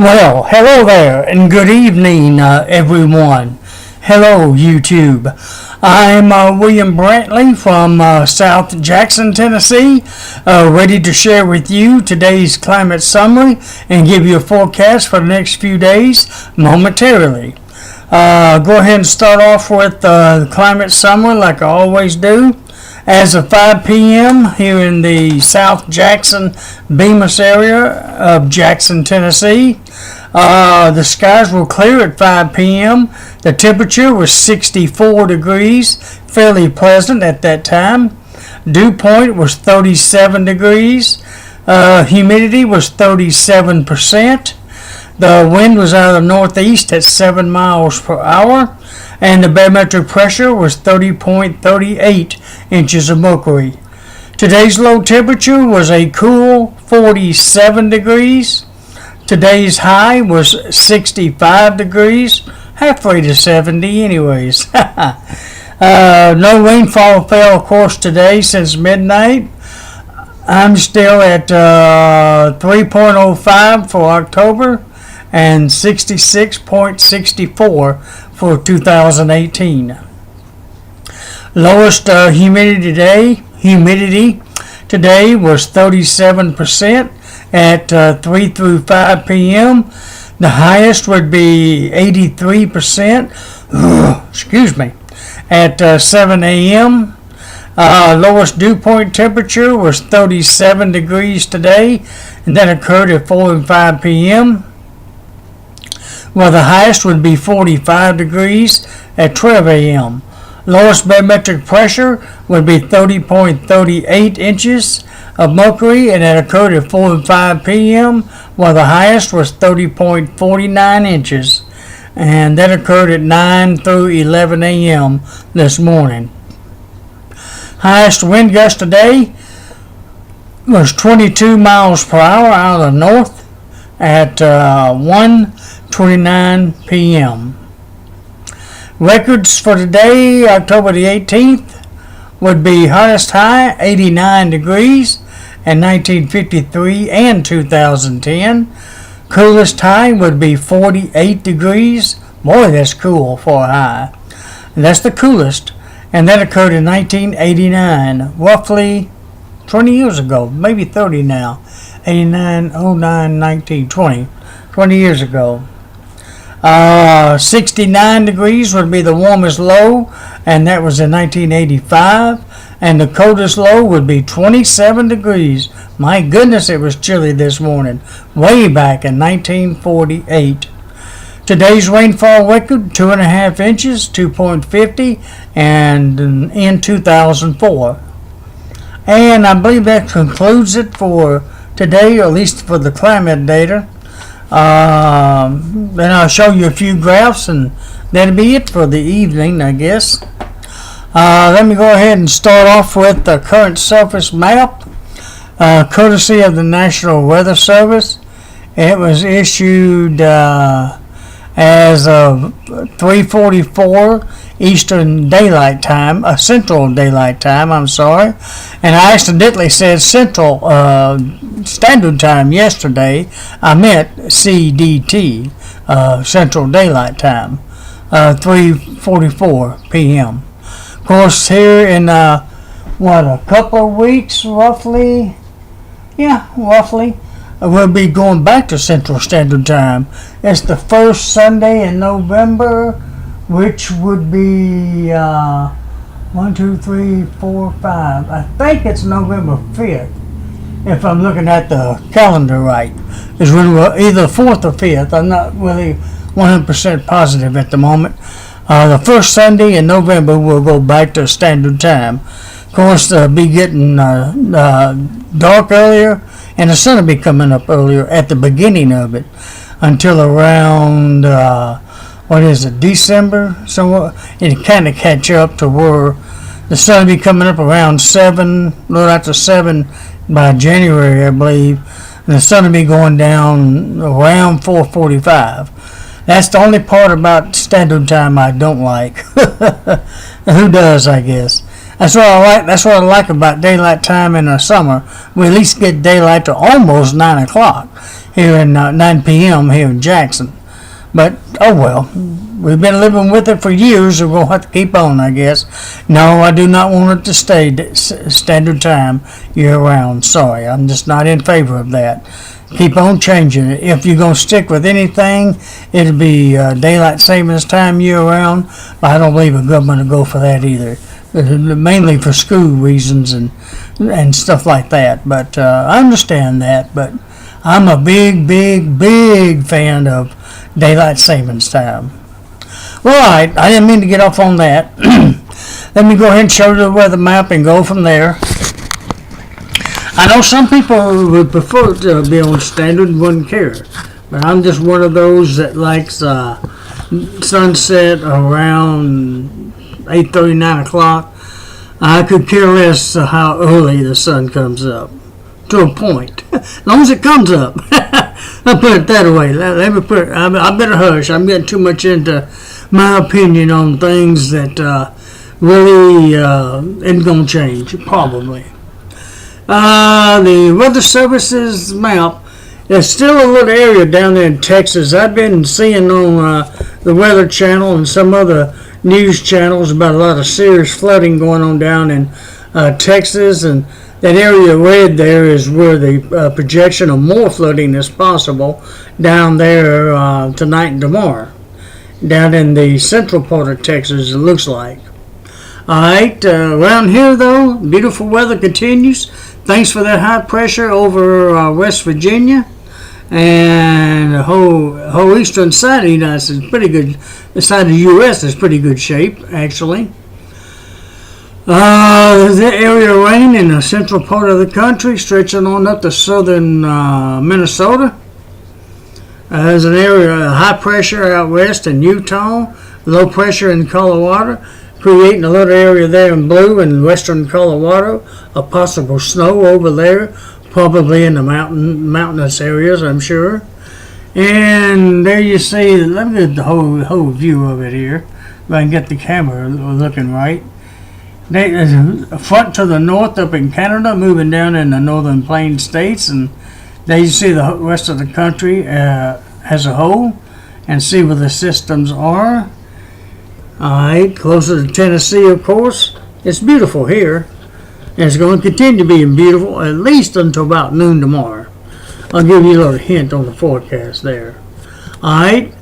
Well, hello there, and good evening, everyone. Hello, YouTube. I'm William Brantley from South Jackson, Tennessee, ready to share with you today's climate summary and give you a forecast for the next few days momentarily. Go ahead and start off with the climate summary like I always do. As of 5 p.m. here in the South Jackson, Bemis area of Jackson, Tennessee, the skies were clear at 5 p.m. The temperature was 64 degrees, fairly pleasant at that time. Dew point was 37 degrees. Humidity was 37%. The wind was out of the northeast at 7 miles per hour, and the barometric pressure was 30.38 inches of mercury. Today's low temperature was a cool 47 degrees. Today's high was 65 degrees, halfway to 70 anyways. No rainfall fell, of course, today since midnight. I'm still at 3.05 for October and 66.64 for 2018. Lowest humidity today was 37% at 3 through 5 p.m. The highest would be 83%, at 7 a.m. Lowest dew point temperature was 37 degrees today, and that occurred at 4 and 5 p.m. Well, the highest would be 45 degrees at 12 a.m. Lowest barometric pressure would be 30.38 inches of mercury, and that occurred at 4 and 5 p.m., while the highest was 30.49 inches, and that occurred at 9 through 11 a.m. this morning. Highest wind gust today was 22 miles per hour out of the north at 1:29 p.m. Records for today, October the 18th, would be hottest high 89 degrees in 1953 and 2010. Coolest high would be 48 degrees. Boy, that's cool for a high. And that's the coolest. And that occurred in 1989, roughly 20 years ago, maybe 30 now. 89, 09, 19, 20 years ago. 69 degrees would be the warmest low, and that was in 1985. And the coldest low would be 27 degrees. My goodness, it was chilly this morning, way back in 1948. Today's rainfall record, 2.5 inches, 2.50, and in 2004. And I believe that concludes it for today, or at least for the climate data. Then I'll show you a few graphs, and that'll be it for the evening, I guess. Let me go ahead and start off with the current surface map, courtesy of the National Weather Service. It was issued as of 3:44 Eastern Daylight Time, Central Daylight Time, I'm sorry. And I accidentally said Central Standard Time yesterday. I meant CDT, Central Daylight Time, 3:44 p.m. Of course, here in, a couple of weeks, roughly, we'll be going back to Central Standard Time. It's the first Sunday in November, which would be 1, 2, 3, 4, 5. I think it's November 5th, if I'm looking at the calendar right. It's when we're either 4th or 5th. I'm not really 100% positive at the moment. The first Sunday in November, we'll go back to Standard Time. Of course, be getting dark earlier, and the sun will be coming up earlier at the beginning of it until around, December? So it kind of catch up to where the sun will be coming up around 7, a little after 7 by January, I believe. And the sun will be going down around 4:45. That's the only part about Standard Time I don't like. Who does, I guess. That's what I like. That's what I like about daylight time in the summer. We at least get daylight to almost 9 o'clock here in 9 p.m. here in Jackson. But oh well, we've been living with it for years, so we'll have to keep on, I guess. No, I do not want it to stay standard time year round. Sorry, I'm just not in favor of that. Keep on changing it. If you're going to stick with anything, it'll be daylight savings time year round. But I don't believe the government will go for that either. Mainly for school reasons and stuff like that. But I understand that. But I'm a big fan of daylight savings time. Well, all right. I didn't mean to get off on that. Let me go ahead and show you the weather map and go from there. I know some people would prefer to be on standard and wouldn't care, but I'm just one of those that likes sunset around 8:30, 9 o'clock. I could care less how early the sun comes up, to a point, as long as it comes up. I'll put it that way. Let me put. I better hush. I'm getting too much into my opinion on things that really ain't gonna change, probably. The Weather Services map, there's still a little area down there in Texas. I've been seeing on the Weather Channel and some other news channels about a lot of serious flooding going on down in Texas, and that area red there is where the projection of more flooding is possible down there tonight and tomorrow. Down in the central part of Texas, it looks like. Alright, around here though, beautiful weather continues. Thanks for that high pressure over West Virginia, and the whole eastern side of the United States is pretty good. The side of the U.S. is pretty good shape, actually. There's an area of rain in the central part of the country, stretching on up to southern Minnesota. There's an area of high pressure out west in Utah, low pressure in Colorado, creating a little area there in blue in western Colorado, a possible snow over there, probably in the mountainous areas, I'm sure. And there you see, let me get the whole view of it here, if I can get the camera looking right. There's a front to the north up in Canada, moving down in the northern plains states, and there you see the rest of the country as a whole, and see where the systems are. Alright, closer to Tennessee, of course. It's beautiful here. And it's going to continue being beautiful at least until about noon tomorrow. I'll give you a little hint on the forecast there. Alright.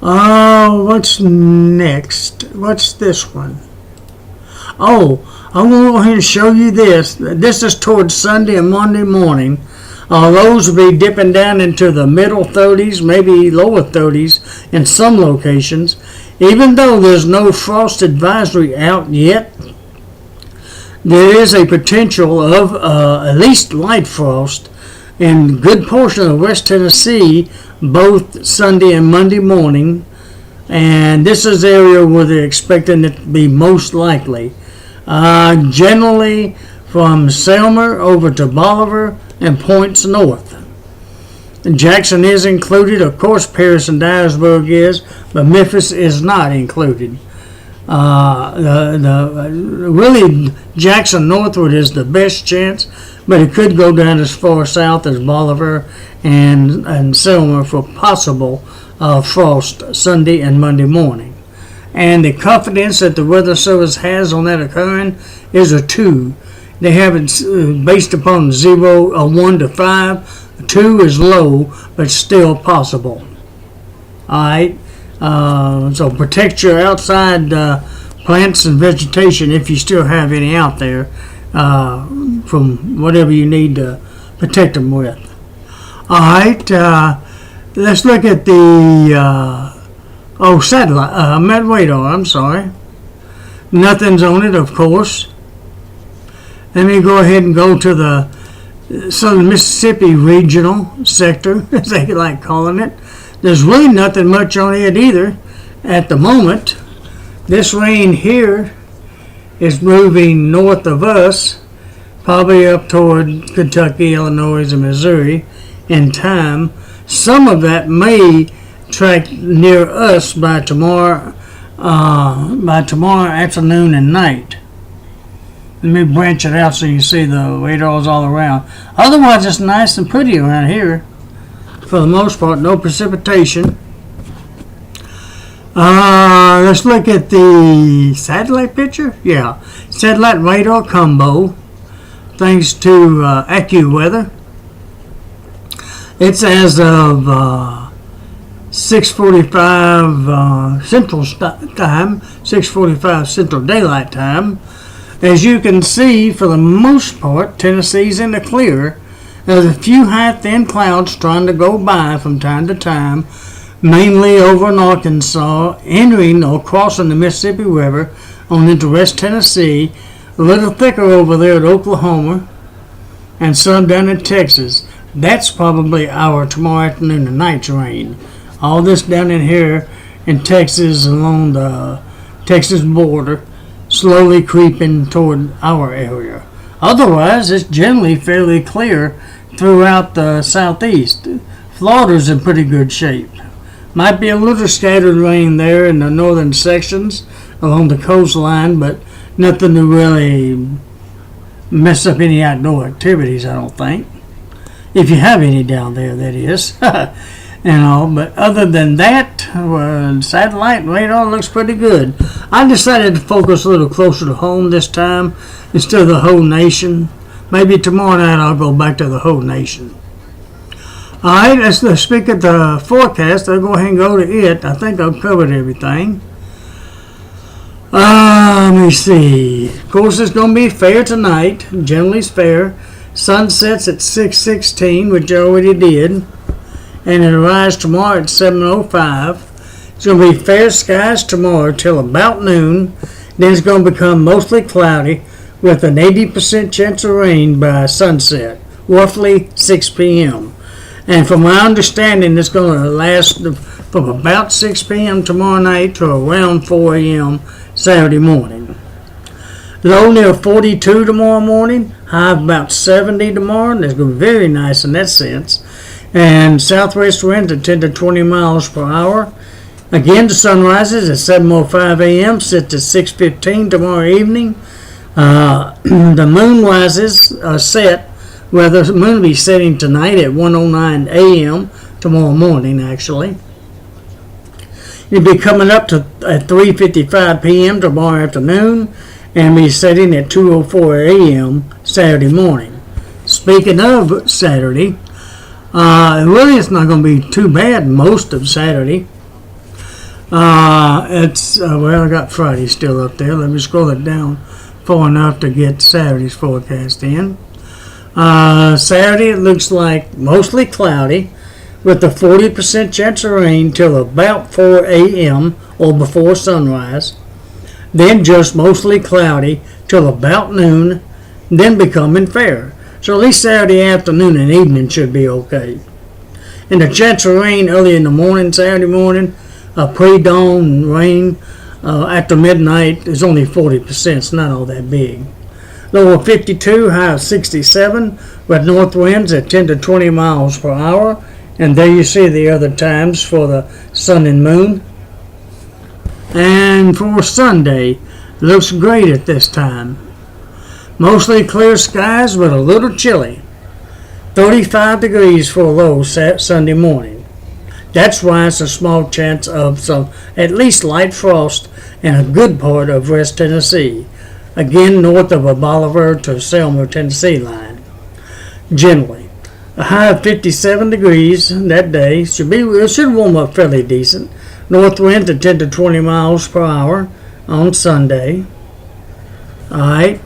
What's next? What's this one? Oh, I'm going to go ahead and show you this. This is towards Sunday and Monday morning. Lows will be dipping down into the middle 30s, maybe lower 30s in some locations. Even though there's no frost advisory out yet, there is a potential of at least light frost in a good portion of West Tennessee, both Sunday and Monday morning. And this is the area where they're expecting it to be most likely. Generally from Selmer over to Bolivar and points north. Jackson is included, of course. Paris and Dyersburg is, but Memphis is not included. Really, Jackson northward is the best chance, but it could go down as far south as Bolivar and Selmer for possible frost Sunday and Monday morning. And the confidence that the Weather Service has on that occurring is a 2. They have it based upon 1 to 5. 2 is low, but still possible. Alright, so protect your outside plants and vegetation if you still have any out there from whatever you need to protect them with. Alright, let's look at the satellite, radar, I'm sorry. Nothing's on it, of course. Let me go ahead and go to the Southern Mississippi Regional Sector, as they like calling it. There's really nothing much on it either at the moment. This rain here is moving north of us, probably up toward Kentucky, Illinois, and Missouri in time. Some of that may track near us by tomorrow afternoon and night. me branch it out so you see the radars all around. Otherwise, it's nice and pretty around here. For the most part, no precipitation. Let's look at the satellite picture. Yeah, satellite radar combo. Thanks to AccuWeather. It's as of 6:45 Central Time, 6:45 Central Daylight Time. As you can see, for the most part, Tennessee's in the clear. There's a few high, thin clouds trying to go by from time to time, mainly over in Arkansas, entering or crossing the Mississippi River on into West Tennessee, a little thicker over there at Oklahoma, and some down in Texas. That's probably our tomorrow afternoon and night's rain. All this down in here in Texas along the Texas border, slowly creeping toward our area. Otherwise, it's generally fairly clear throughout the southeast. Florida's in pretty good shape. Might be a little scattered rain there in the northern sections along the coastline, but nothing to really mess up any outdoor activities, I don't think. If you have any down there, that is. But other than that, satellite radar looks pretty good. I decided to focus a little closer to home this time instead of the whole nation. Maybe tomorrow night I'll go back to the whole nation. Alright, let's speak at the forecast. I'll go ahead and go to it. I think I've covered everything. Let me see. Of course, it's going to be fair tonight. Generally, it's fair. Sun sets at 6:16, which I already did. And it arrives tomorrow at 7:05. It's going to be fair skies tomorrow till about noon. Then it's going to become mostly cloudy with an 80% chance of rain by sunset, roughly 6 p.m. And from my understanding, it's going to last from about 6 p.m. tomorrow night to around 4 a.m. Saturday morning. Low near 42 tomorrow morning, high of about 70 tomorrow. And it's going to be very nice in that sense. And southwest winds at 10 to 20 miles per hour. Again, the sun rises at 7:05 a.m., sets at 6:15 tomorrow evening. The moon rises, the moon will be setting tonight at 1:09 a.m., tomorrow morning actually. It'll be coming up to at 3:55 p.m. tomorrow afternoon, and be setting at 2:04 a.m. Saturday morning. Speaking of Saturday, really it's not going to be too bad most of Saturday. I got Friday still up there. Let me scroll it down far enough to get Saturday's forecast in. Saturday it looks like mostly cloudy with a 40% chance of rain till about 4 a.m. or before sunrise. Then just mostly cloudy till about noon, then becoming fair. So at least Saturday afternoon and evening should be okay. And the chance of rain early in the morning, Saturday morning, pre-dawn rain after midnight is only 40%. It's not all that big. Low of 52, high of 67, with north winds at 10 to 20 miles per hour. And there you see the other times for the sun and moon. And for Sunday, looks great at this time. Mostly clear skies, but a little chilly. 35 degrees for a low Sunday morning. That's why it's a small chance of some, at least light frost in a good part of West Tennessee. Again, north of a Bolivar to Selma, Tennessee line. Generally, a high of 57 degrees that day. It should warm up fairly decent. North wind at 10 to 20 miles per hour on Sunday. Alright.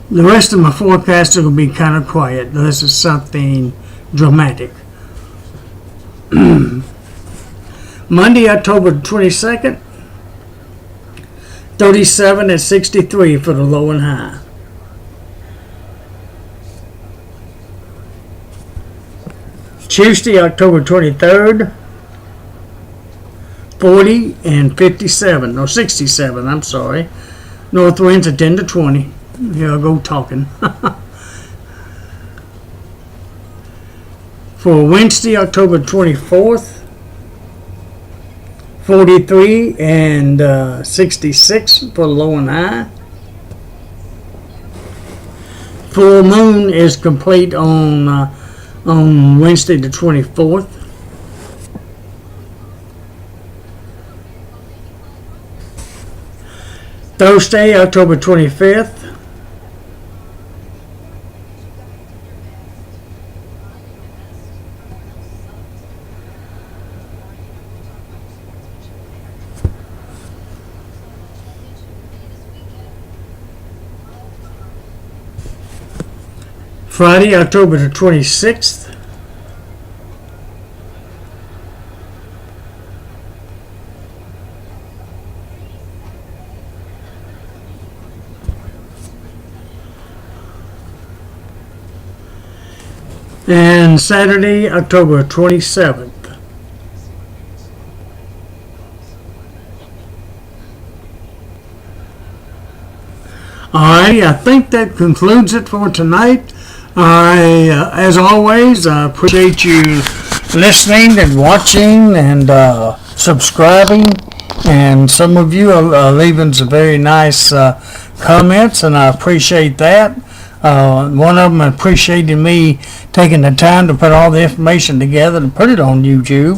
The rest of my forecast are going to be kind of quiet unless it's something dramatic. Monday, October 22nd, 37 at 63 for the low and high. Tuesday, October 23rd, 40 and 57, or 67, I'm sorry. North winds at 10 to 20. Here I go talking. For Wednesday, October 24th, 43 and 66 for the low and high. Full moon is complete on Wednesday the 24th. Thursday, October 25th. Friday, October the 26th. And Saturday, October 27th. Alrighty, I think that concludes it for tonight. As always, I appreciate you listening and watching and subscribing. And some of you are leaving some very nice comments, and I appreciate that. One of them appreciated me taking the time to put all the information together and put it on YouTube,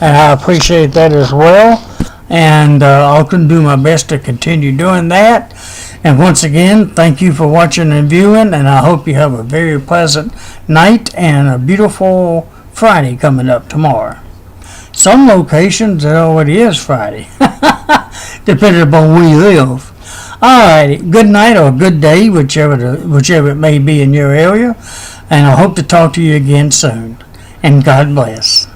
and I appreciate that as well. And I'll do my best to continue doing that. And once again, thank you for watching and viewing, and I hope you have a very pleasant night and a beautiful Friday coming up tomorrow. Some locations it already is Friday, depending upon where you live. Alrighty, good night or good day, whichever it may be in your area, and I hope to talk to you again soon. And God bless.